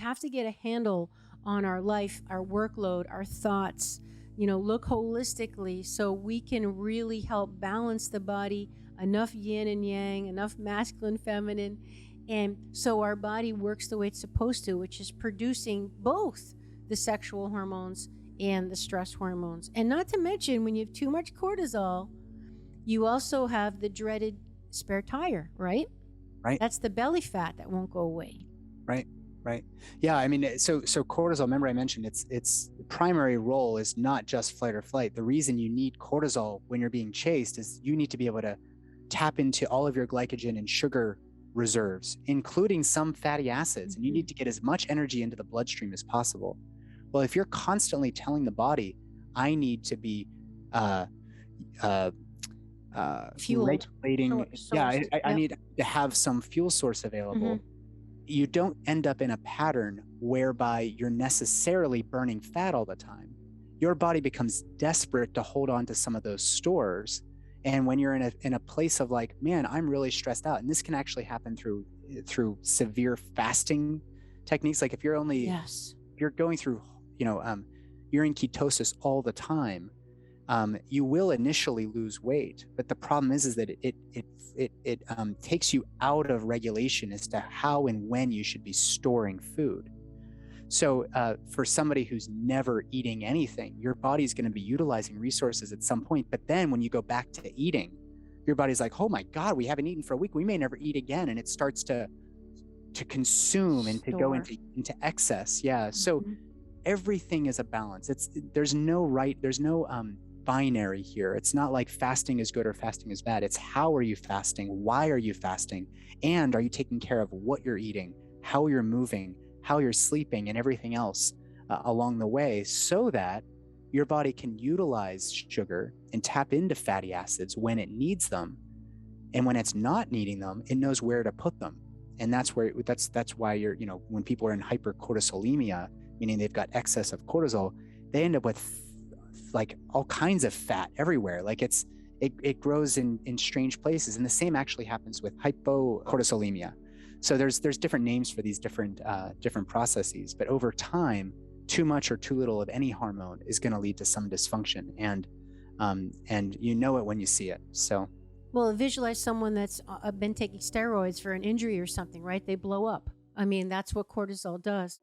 have to get a handle on our life, our workload, our thoughts, look holistically so we can really help balance the body, enough yin and yang, enough masculine, feminine, and so our body works the way it's supposed to, which is producing both the sexual hormones and the stress hormones. And not to mention, when you have too much cortisol, you also have the dreaded spare tire, right? Right. That's the belly fat that won't go away. Right. Yeah. I mean, so cortisol, remember I mentioned its primary role is not just flight or flight. The reason you need cortisol when you're being chased is you need to be able to tap into all of your glycogen and sugar reserves, including some fatty acids, and you need to get as much energy into the bloodstream as possible. Well, if you're constantly telling the body, I need to be Fueled. regulating, I need to have some fuel source available. You don't end up in a pattern whereby you're necessarily burning fat all the time. Your body becomes desperate to hold on to some of those stores. And when you're in a place of like, man, I'm really stressed out, and this can actually happen through severe fasting techniques. Like if you're if you're going through, you're in ketosis all the time, you will initially lose weight. But the problem is that it takes you out of regulation as to how and when you should be storing food. So for somebody who's never eating anything, your body's going to be utilizing resources at some point. But then when you go back to eating, your body's like, oh my God, we haven't eaten for a week. We may never eat again. And it starts to consume and to go into excess. Yeah. So everything is a balance. There's no binary here. It's not like fasting is good or fasting is bad. It's how are you fasting? Why are you fasting? And are you taking care of what you're eating, how you're moving, how you're sleeping, and everything else along the way, so that your body can utilize sugar and tap into fatty acids when it needs them. And when it's not needing them, it knows where to put them. And that's why when people are in hypercortisolemia, meaning they've got excess of cortisol, they end up with like all kinds of fat everywhere. Like it grows in strange places. And the same actually happens with hypocortisolemia. So there's different names for these different processes, but over time, too much or too little of any hormone is going to lead to some dysfunction, and you know it when you see it. So, well, visualize someone that's been taking steroids for an injury or something, right? They blow up. I mean, that's what cortisol does.